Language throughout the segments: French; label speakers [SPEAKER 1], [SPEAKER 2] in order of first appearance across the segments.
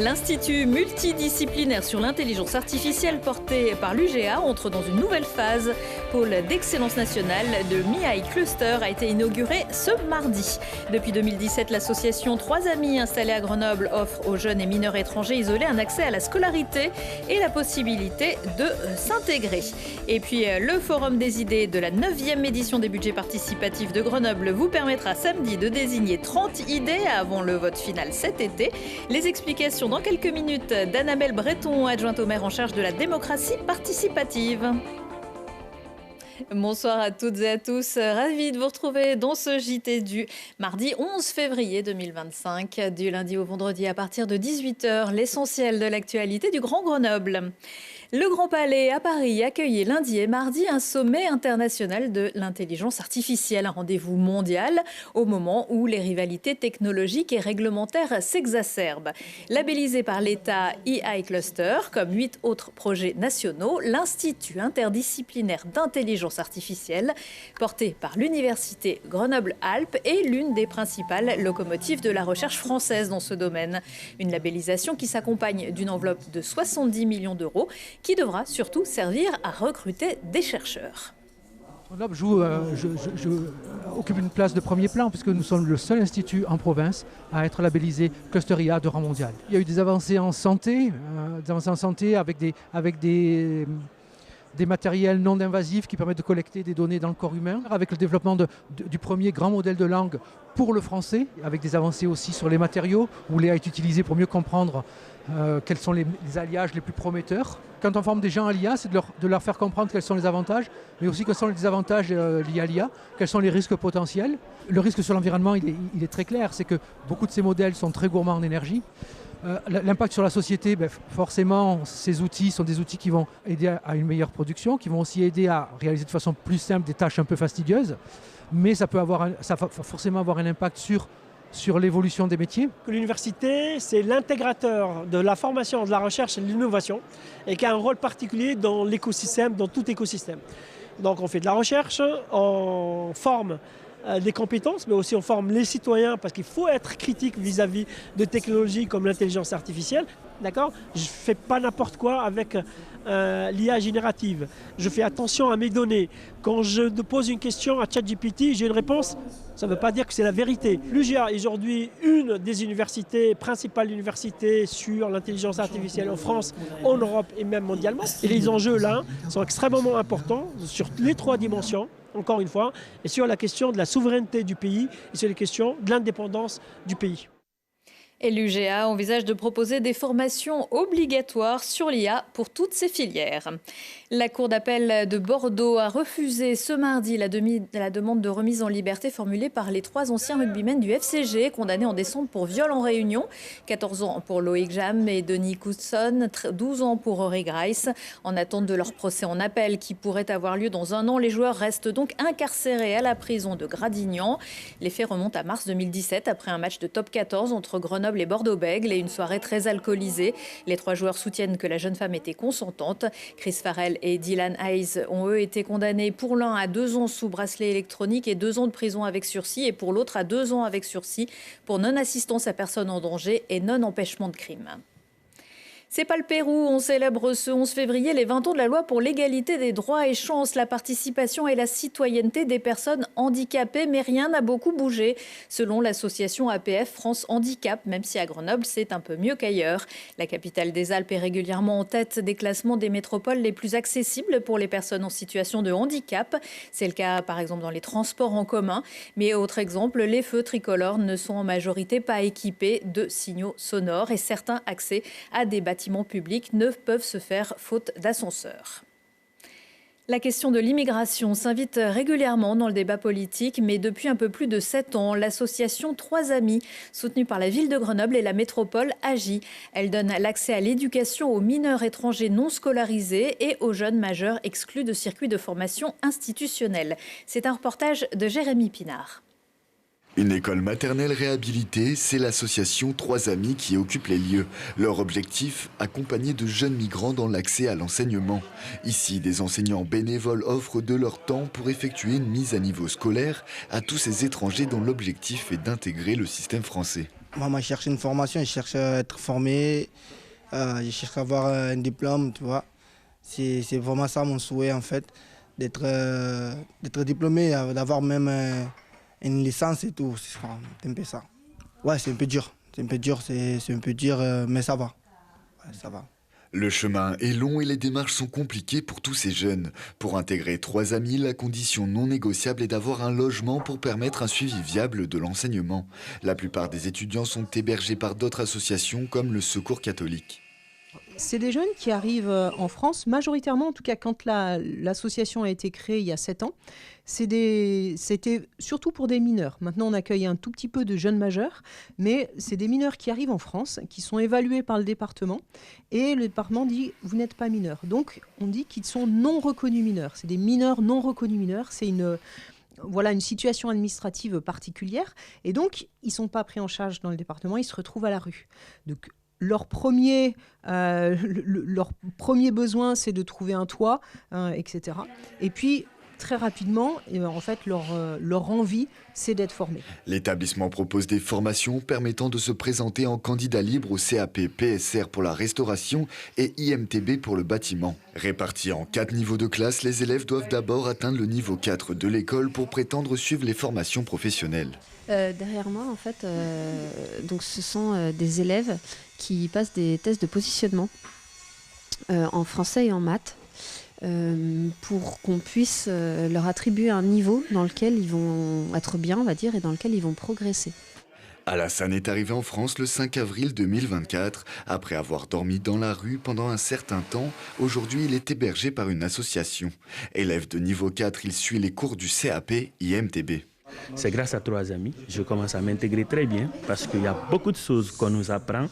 [SPEAKER 1] L'Institut multidisciplinaire sur l'intelligence artificielle porté par l'UGA entre dans une nouvelle phase. Pôle d'excellence nationale de MIAI Cluster a été inauguré ce mardi. Depuis 2017, l'association 3 Amis installée à Grenoble offre aux jeunes et mineurs étrangers isolés un accès à la scolarité et la possibilité de s'intégrer. Et puis le Forum des idées de la 9e édition des budgets participatifs de Grenoble vous permettra samedi de désigner 30 idées avant le vote final cet été. Les explications dans quelques minutes d'Annabelle Breton, adjointe au maire en charge de la démocratie participative. Bonsoir à toutes et à tous, ravi de vous retrouver dans ce JT du mardi 11 février 2025, du lundi au vendredi à partir de 18h, l'essentiel de l'actualité du Grand Grenoble. Le Grand Palais à Paris accueillait lundi et mardi un sommet international de l'intelligence artificielle, un rendez-vous mondial au moment où les rivalités technologiques et réglementaires s'exacerbent. Labellisé par l'État AI Cluster, comme 8 autres projets nationaux, l'Institut interdisciplinaire d'intelligence artificielle, porté par l'Université Grenoble-Alpes, est l'une des principales locomotives de la recherche française dans ce domaine. Une labellisation qui s'accompagne d'une enveloppe de 70 millions d'euros, qui devra surtout servir à recruter des chercheurs.
[SPEAKER 2] Grenoble occupe une place de premier plan puisque nous sommes le seul institut en province à être labellisé Cluster IA de rang mondial. Il y a eu des avancées en santé, avec des matériels non invasifs qui permettent de collecter des données dans le corps humain, avec le développement du premier grand modèle de langue pour le français, avec des avancées aussi sur les matériaux, où l'IA est utilisée pour mieux comprendre quels sont les alliages les plus prometteurs. Quand on forme des gens à l'IA, c'est de leur faire comprendre quels sont les avantages, mais aussi quels sont les désavantages liés à l'IA, quels sont les risques potentiels. Le risque sur l'environnement, il est très clair, c'est que beaucoup de ces modèles sont très gourmands en énergie. L'impact sur la société, forcément, ces outils sont des outils qui vont aider à une meilleure production, qui vont aussi aider à réaliser de façon plus simple des tâches un peu fastidieuses, mais ça va forcément avoir un impact sur l'évolution des métiers.
[SPEAKER 3] L'université, c'est l'intégrateur de la formation, de la recherche et de l'innovation et qui a un rôle particulier dans l'écosystème, dans tout écosystème. Donc on fait de la recherche, on forme des compétences, mais aussi on forme les citoyens parce qu'il faut être critique vis-à-vis de technologies comme l'intelligence artificielle. D'accord ? Je ne fais pas n'importe quoi avec l'IA générative. Je fais attention à mes données. Quand je pose une question à ChatGPT, j'ai une réponse. Ça ne veut pas dire que c'est la vérité. L'UGA est aujourd'hui une des principales universités sur l'intelligence artificielle en France, en Europe et même mondialement. Et les enjeux là sont extrêmement importants sur les 3 dimensions. Encore une fois, et sur la question de la souveraineté du pays et sur les questions de l'indépendance du pays.
[SPEAKER 1] Et l'UGA envisage de proposer des formations obligatoires sur l'IA pour toutes ces filières. La Cour d'appel de Bordeaux a refusé ce mardi la demande de remise en liberté formulée par les 3 anciens rugbymen du FCG, condamnés en décembre pour viol en réunion. 14 ans pour Loïc Jam et Denis Coutson, 12 ans pour Rory Grice. En attente de leur procès en appel qui pourrait avoir lieu dans 1 an, les joueurs restent donc incarcérés à la prison de Gradignan. Les faits remontent à mars 2017 après un match de top 14 entre Grenoble et Bordeaux-Bègles et une soirée très alcoolisée. Les 3 joueurs soutiennent que la jeune femme était consentante. Chris Farrell et Dylan Hayes ont eux été condamnés pour l'un à 2 ans sous bracelet électronique et 2 ans de prison avec sursis et pour l'autre à 2 ans avec sursis pour non-assistance à personne en danger et non-empêchement de crime. C'est pas le Pérou. On célèbre ce 11 février les 20 ans de la loi pour l'égalité des droits et chances, la participation et la citoyenneté des personnes handicapées. Mais rien n'a beaucoup bougé, selon l'association APF France Handicap, même si à Grenoble, c'est un peu mieux qu'ailleurs. La capitale des Alpes est régulièrement en tête des classements des métropoles les plus accessibles pour les personnes en situation de handicap. C'est le cas, par exemple, dans les transports en commun. Mais autre exemple, les feux tricolores ne sont en majorité pas équipés de signaux sonores et certains accès à des bâtiments publics ne peuvent se faire faute d'ascenseur. La question de l'immigration s'invite régulièrement dans le débat politique, mais depuis un peu plus de 7 ans, l'association 3 Amis, soutenue par la ville de Grenoble et la métropole, agit. Elle donne l'accès à l'éducation aux mineurs étrangers non scolarisés et aux jeunes majeurs exclus de circuits de formation institutionnelle. C'est un reportage de Jérémy Pinard.
[SPEAKER 4] Une école maternelle réhabilitée, c'est l'association 3 Amis qui occupe les lieux. Leur objectif, accompagner de jeunes migrants dans l'accès à l'enseignement. Ici, des enseignants bénévoles offrent de leur temps pour effectuer une mise à niveau scolaire à tous ces étrangers dont l'objectif est d'intégrer le système français.
[SPEAKER 5] Moi, je cherche une formation, je cherche à être formé, je cherche à avoir un diplôme, tu vois. C'est vraiment ça mon souhait, en fait, d'être diplômé, d'avoir même une licence et tout. C'est un peu ça. Ouais, c'est un peu dur. C'est un peu dur, mais ça va. Ouais, ça va.
[SPEAKER 4] Le chemin est long et les démarches sont compliquées pour tous ces jeunes. Pour intégrer 3 amis, la condition non négociable est d'avoir un logement pour permettre un suivi viable de l'enseignement. La plupart des étudiants sont hébergés par d'autres associations comme le Secours catholique.
[SPEAKER 6] C'est des jeunes qui arrivent en France, majoritairement, en tout cas quand l'association a été créée il y a 7 ans. C'était surtout pour des mineurs. Maintenant, on accueille un tout petit peu de jeunes majeurs, mais c'est des mineurs qui arrivent en France, qui sont évalués par le département, et le département dit « vous n'êtes pas mineurs ». Donc, on dit qu'ils sont non reconnus mineurs. C'est des mineurs non reconnus mineurs. C'est une situation administrative particulière, et donc, ils ne sont pas pris en charge dans le département, ils se retrouvent à la rue. Donc, leur premier besoin, c'est de trouver un toit, etc. Et puis, très rapidement, en fait, leur envie, c'est d'être formés.
[SPEAKER 4] L'établissement propose des formations permettant de se présenter en candidat libre au CAP PSR pour la restauration et IMTB pour le bâtiment. Répartis en 4 niveaux de classe, les élèves doivent d'abord atteindre le niveau 4 de l'école pour prétendre suivre les formations professionnelles.
[SPEAKER 7] Derrière moi, en fait, donc ce sont des élèves qui passent des tests de positionnement en français et en maths pour qu'on puisse leur attribuer un niveau dans lequel ils vont être bien, on va dire, et dans lequel ils vont progresser.
[SPEAKER 4] Alassane est arrivé en France le 5 avril 2024. Après avoir dormi dans la rue pendant un certain temps, aujourd'hui il est hébergé par une association. Élève de niveau 4, il suit les cours du CAP IMTB.
[SPEAKER 8] C'est grâce à 3 amis, je commence à m'intégrer très bien parce qu'il y a beaucoup de choses qu'on nous apprend,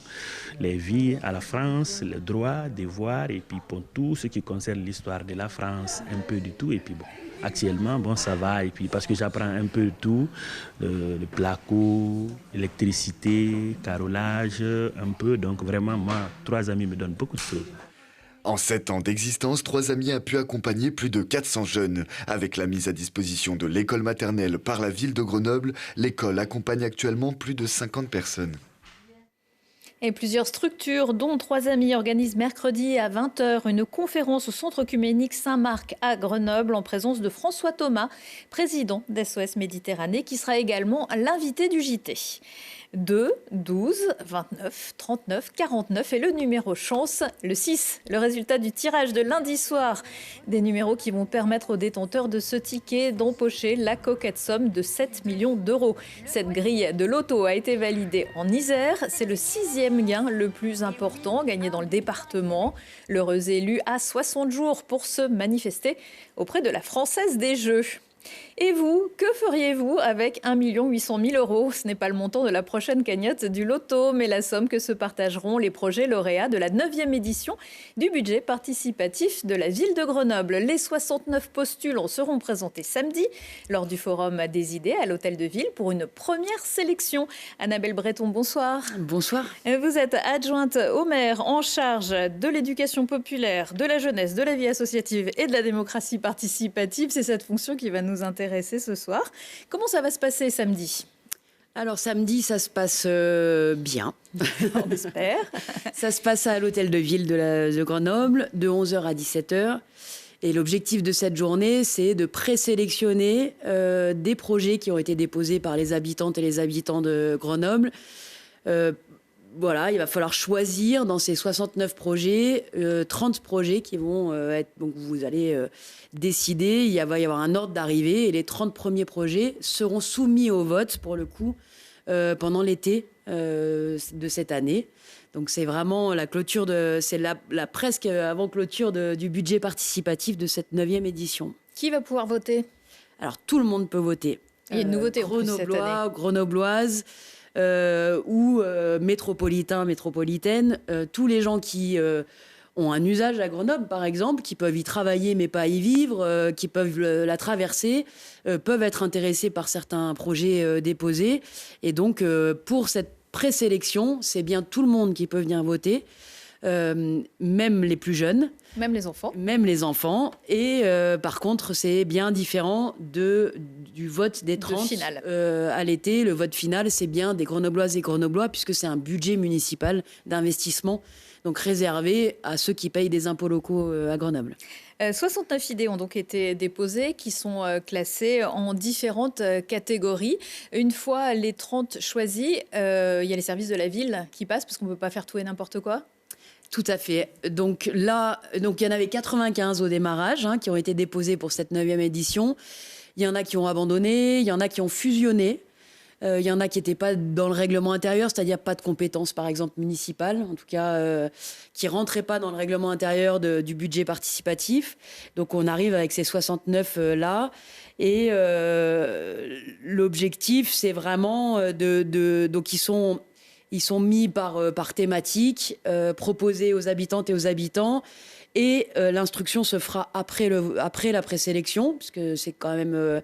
[SPEAKER 8] les vies à la France, les droits, devoirs et puis pour tout ce qui concerne l'histoire de la France, un peu du tout et puis bon. Actuellement, bon, ça va, et puis parce que j'apprends un peu de tout, le placo, l'électricité, carrelage, un peu, donc vraiment, moi, 3 amis me donnent beaucoup de choses.
[SPEAKER 4] En 7 ans d'existence, 3 amis a pu accompagner plus de 400 jeunes. Avec la mise à disposition de l'école maternelle par la ville de Grenoble, l'école accompagne actuellement plus de 50 personnes.
[SPEAKER 1] Et plusieurs structures, dont 3 amis, organisent mercredi à 20h une conférence au Centre œcuménique Saint-Marc à Grenoble en présence de François Thomas, président d'SOS Méditerranée, qui sera également l'invité du JT. 2, 12, 29, 39, 49 et le numéro chance, le 6. Le résultat du tirage de lundi soir. Des numéros qui vont permettre aux détenteurs de ce ticket d'empocher la coquette somme de 7 millions d'euros. Cette grille de loto a été validée en Isère. C'est le 6e gain le plus important gagné dans le département. L'heureux élu a 60 jours pour se manifester auprès de la Française des Jeux. Et vous, que feriez-vous avec 1 800 000 euros ? Ce n'est pas le montant de la prochaine cagnotte du loto, mais la somme que se partageront les projets lauréats de la 9e édition du budget participatif de la ville de Grenoble. Les 69 postulants seront présentés samedi lors du Forum des idées à l'Hôtel de Ville pour une première sélection. Annabelle Breton, bonsoir.
[SPEAKER 9] Bonsoir.
[SPEAKER 1] Vous êtes adjointe au maire en charge de l'éducation populaire, de la jeunesse, de la vie associative et de la démocratie participative. C'est cette fonction qui va nous intéresser ce soir. Comment ça va se passer samedi ?
[SPEAKER 9] Alors samedi, ça se passe bien.
[SPEAKER 1] On espère.
[SPEAKER 9] Ça se passe à l'Hôtel de Ville de Grenoble, de 11h à 17h. Et l'objectif de cette journée, c'est de présélectionner des projets qui ont été déposés par les habitantes et les habitants de Grenoble. Voilà, il va falloir choisir dans ces 69 projets, 30 projets qui vont être... Donc vous allez décider, va y avoir un ordre d'arrivée et les 30 premiers projets seront soumis au vote, pour le coup, pendant l'été de cette année. Donc c'est vraiment la clôture, c'est la presque avant-clôture du budget participatif de cette 9e édition.
[SPEAKER 1] Qui va pouvoir voter ?
[SPEAKER 9] Alors tout le monde peut voter.
[SPEAKER 1] Il y a une nouveauté en plus cette année.
[SPEAKER 9] Grenobloise, ou métropolitaine, tous les gens qui ont un usage à Grenoble, par exemple, qui peuvent y travailler mais pas y vivre, qui peuvent la traverser, peuvent être intéressés par certains projets déposés. Et donc, pour cette présélection, c'est bien tout le monde qui peut venir voter, même les plus jeunes.
[SPEAKER 1] Même les enfants.
[SPEAKER 9] Même les enfants. Et par contre, c'est bien différent du vote des 30
[SPEAKER 1] final.
[SPEAKER 9] À l'été. Le vote final, c'est bien des Grenobloises et Grenoblois, puisque c'est un budget municipal d'investissement, donc réservé à ceux qui payent des impôts locaux à Grenoble.
[SPEAKER 1] 69 idées ont donc été déposées, qui sont classées en différentes catégories. Une fois les 30 choisies, il y a les services de la ville qui passent, parce qu'on ne peut pas faire tout et n'importe quoi.
[SPEAKER 9] Tout à fait. Donc là, il y en avait 95 au démarrage qui ont été déposés pour cette 9e édition. Il y en a qui ont abandonné, il y en a qui ont fusionné. Il y en a qui n'étaient pas dans le règlement intérieur, c'est-à-dire pas de compétences, par exemple, municipales, en tout cas, qui ne rentraient pas dans le règlement intérieur du budget participatif. Donc, on arrive avec ces 69 là. Et l'objectif, c'est vraiment donc, ils sont mis par thématique, proposés aux habitantes et aux habitants. Et l'instruction se fera après la présélection, parce que c'est quand même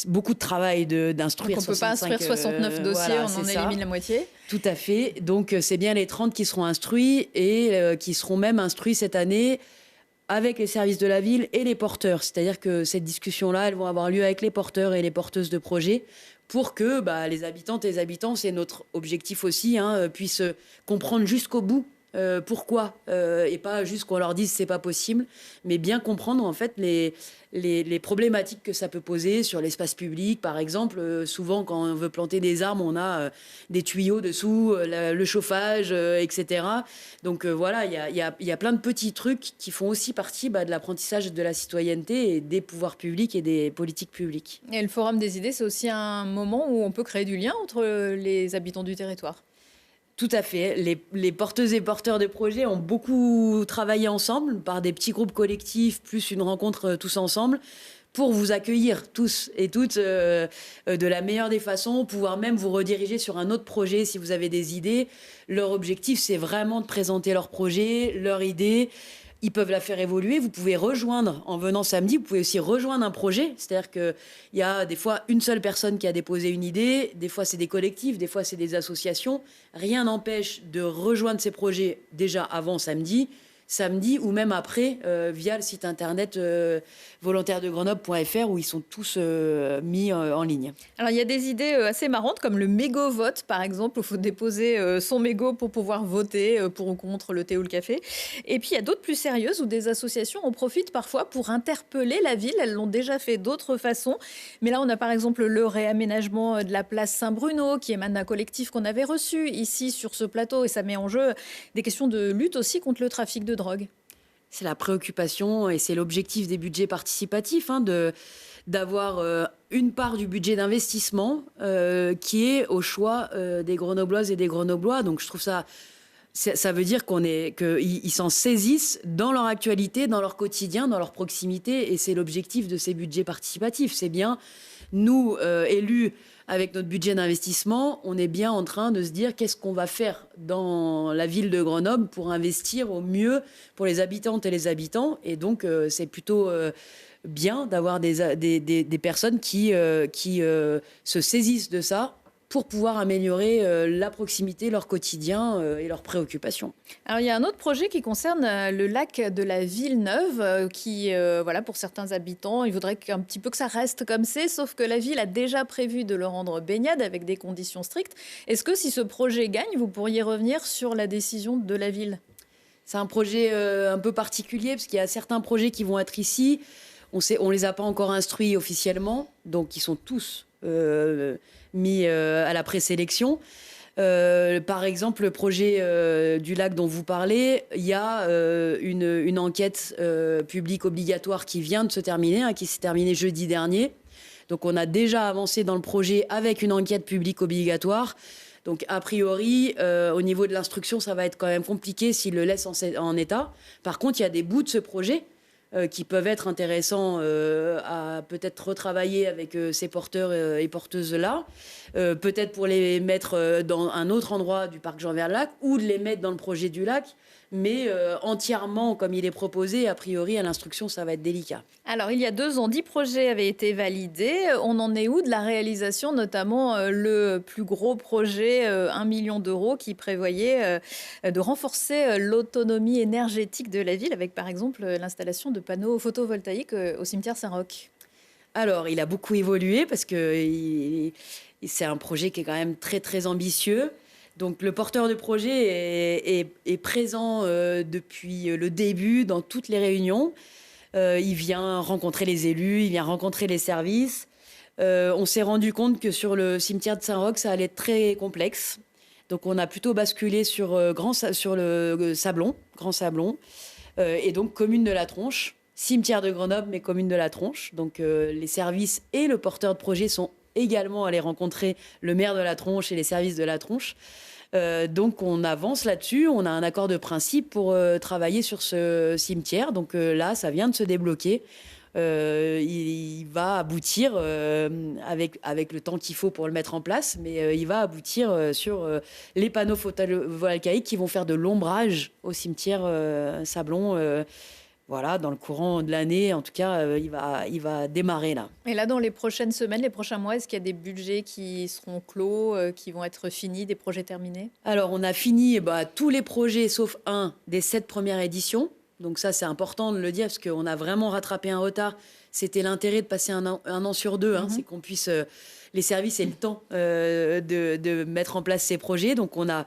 [SPEAKER 9] beaucoup de travail d'instruire.
[SPEAKER 1] Donc on ne peut pas instruire 69 dossiers, on en élimine la moitié.
[SPEAKER 9] Tout à fait. Donc c'est bien les 30 qui seront instruits et qui seront même instruits cette année avec les services de la ville et les porteurs. C'est-à-dire que cette discussion-là, elles vont avoir lieu avec les porteurs et les porteuses de projets pour que les habitantes et les habitants, c'est notre objectif aussi, puissent comprendre jusqu'au bout pourquoi et pas juste qu'on leur dise c'est pas possible, mais bien comprendre en fait les problématiques que ça peut poser sur l'espace public. Par exemple, souvent quand on veut planter des arbres, on a des tuyaux dessous, le chauffage, etc. Donc voilà, il y a plein de petits trucs qui font aussi partie de l'apprentissage de la citoyenneté et des pouvoirs publics et des politiques publiques.
[SPEAKER 1] Et le Forum des idées, c'est aussi un moment où on peut créer du lien entre les habitants du territoire.
[SPEAKER 9] Tout à fait. Les porteuses et porteurs de projets ont beaucoup travaillé ensemble par des petits groupes collectifs, plus une rencontre tous ensemble, pour vous accueillir tous et toutes de la meilleure des façons, pouvoir même vous rediriger sur un autre projet si vous avez des idées. Leur objectif, c'est vraiment de présenter leur projet, leur idée. Ils peuvent la faire évoluer. Vous pouvez rejoindre, en venant samedi, vous pouvez aussi rejoindre un projet. C'est-à-dire qu'il y a des fois une seule personne qui a déposé une idée, des fois c'est des collectifs, des fois c'est des associations. Rien n'empêche de rejoindre ces projets déjà avant samedi ou même après via le site internet volontaires-de-grenoble.fr où ils sont tous mis en ligne.
[SPEAKER 1] Alors il y a des idées assez marrantes comme le mégo-vote par exemple, où il faut déposer son mégot pour pouvoir voter pour ou contre le thé ou le café. Et puis il y a d'autres plus sérieuses où des associations en profitent parfois pour interpeller la ville. Elles l'ont déjà fait d'autres façons. Mais là on a par exemple le réaménagement de la place Saint-Bruno qui émane d'un collectif qu'on avait reçu ici sur ce plateau et ça met en jeu des questions de lutte aussi contre le trafic de drogue.
[SPEAKER 9] C'est la préoccupation et c'est l'objectif des budgets participatifs, d'avoir une part du budget d'investissement qui est au choix des Grenobloises et des Grenoblois. Donc je trouve ça veut dire qu'ils s'en saisissent dans leur actualité, dans leur quotidien, dans leur proximité. Et c'est l'objectif de ces budgets participatifs. C'est bien, nous, élus, avec notre budget d'investissement, on est bien en train de se dire qu'est-ce qu'on va faire dans la ville de Grenoble pour investir au mieux pour les habitantes et les habitants. Et donc, c'est plutôt bien d'avoir des personnes qui se saisissent de ça pour pouvoir améliorer la proximité, leur quotidien et leurs préoccupations.
[SPEAKER 1] Alors, il y a un autre projet qui concerne le lac de la Villeneuve qui, pour certains habitants, ils voudraient un petit peu que ça reste comme c'est, sauf que la ville a déjà prévu de le rendre baignade avec des conditions strictes. Est-ce que si ce projet gagne, vous pourriez revenir sur la décision de la ville ?
[SPEAKER 9] C'est un projet un peu particulier parce qu'il y a certains projets qui vont être ici. On les a pas encore instruits officiellement, donc ils sont tous mis à la présélection. Par exemple, le projet du lac dont vous parlez, il y a une enquête publique obligatoire qui vient de se terminer, qui s'est terminée jeudi dernier. Donc on a déjà avancé dans le projet avec une enquête publique obligatoire. Donc a priori, au niveau de l'instruction, ça va être quand même compliqué s'il le laisse en état. Par contre, il y a des bouts de ce projet qui peuvent être intéressants à peut-être retravailler avec ces porteurs et porteuses-là, peut-être pour les mettre dans un autre endroit du parc Jean-Verlac ou de les mettre dans le projet du lac, mais entièrement comme il est proposé, a priori à l'instruction, ça va être délicat.
[SPEAKER 1] Alors il y a 2 ans, 10 projets avaient été validés. On en est où de la réalisation, notamment le plus gros projet, 1 million d'euros, qui prévoyait de renforcer l'autonomie énergétique de la ville avec par exemple l'installation de panneaux photovoltaïques au cimetière Saint-Roch?
[SPEAKER 9] Alors, il a beaucoup évolué parce que c'est un projet qui est quand même très, très ambitieux. Donc, le porteur de projet est présent depuis le début dans toutes les réunions. Il vient rencontrer les élus, il vient rencontrer les services. On s'est rendu compte que sur le cimetière de Saint-Roch, ça allait être très complexe. Donc, on a plutôt basculé sur le Sablon, Grand Sablon, et donc commune de la Tronche. Cimetière de Grenoble, mais commune de la Tronche. Donc, les services et le porteur de projet sont également allés rencontrer le maire de la Tronche et les services de la Tronche. Donc, on avance là-dessus. On a un accord de principe pour travailler sur ce cimetière. Donc, là, ça vient de se débloquer. Il va aboutir avec le temps qu'il faut pour le mettre en place, mais il va aboutir sur les panneaux photovoltaïques qui vont faire de l'ombrage au cimetière Sablon. Voilà, dans le courant de l'année, en tout cas, il va démarrer là.
[SPEAKER 1] Et là, dans les prochaines semaines, les prochains mois, est-ce qu'il y a des budgets qui seront clos, qui vont être finis, des projets terminés? Alors, on a fini tous les projets, sauf un, des 7 premières éditions. Donc ça, c'est important de le dire, parce qu'on a vraiment rattrapé un retard. C'était l'intérêt de passer un an sur 2, c'est qu'on puisse... les services aient le temps de mettre en place ces projets. Donc, on a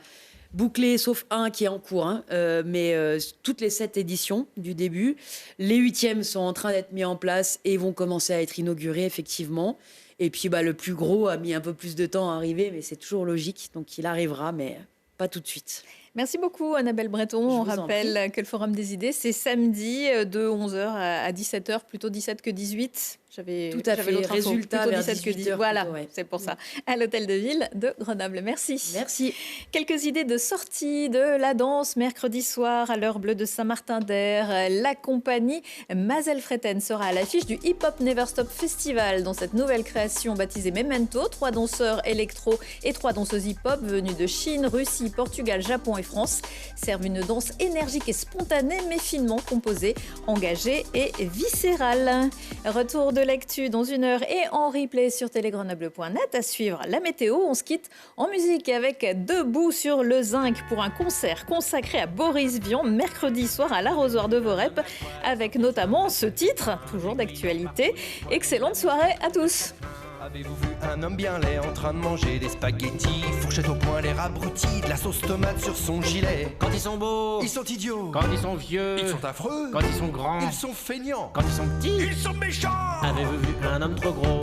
[SPEAKER 1] bouclé, sauf un qui est en cours, mais toutes les 7 éditions du début. Les 8e sont en train d'être mis en place et vont commencer à être inaugurés, effectivement. Et puis, le plus gros a mis un peu plus de temps à arriver, mais c'est toujours logique. Donc, il arrivera, mais pas tout de suite. Merci beaucoup, Annabelle Breton. On rappelle que le Forum des idées, c'est samedi de 11h à 17h, plutôt 17 que 18.
[SPEAKER 9] Tout à fait, résultat vers 18h.
[SPEAKER 1] Voilà, plutôt, ouais. C'est pour ça. À l'Hôtel de Ville de Grenoble. Merci.
[SPEAKER 9] Merci.
[SPEAKER 1] Quelques idées de sortie de la danse mercredi soir à l'heure bleue de Saint-Martin-d'Air. La compagnie Mazel Freten sera à l'affiche du Hip Hop Never Stop Festival. Dans cette nouvelle création baptisée Memento, 3 danseurs électro et 3 danseuses hip-hop venus de Chine, Russie, Portugal, Japon et France servent une danse énergique et spontanée mais finement composée, engagée et viscérale. Retour de l'actu dans 1 heure et en replay sur télégrenoble.net. À suivre la météo. On se quitte en musique avec Debout sur le Zinc pour un concert consacré à Boris Vian mercredi soir à l'Arrosoir de Vorep avec notamment ce titre, toujours d'actualité. Excellente soirée à tous.
[SPEAKER 10] Avez-vous vu un homme bien laid en train de manger des spaghettis, fourchette au poing, l'air abruti, de la sauce tomate sur son gilet?
[SPEAKER 11] Quand ils sont beaux,
[SPEAKER 10] ils sont idiots.
[SPEAKER 11] Quand ils sont vieux,
[SPEAKER 10] ils sont affreux.
[SPEAKER 11] Quand ils sont grands,
[SPEAKER 10] ils sont feignants.
[SPEAKER 11] Quand ils sont petits,
[SPEAKER 10] ils sont méchants.
[SPEAKER 11] Avez-vous vu un homme trop gros?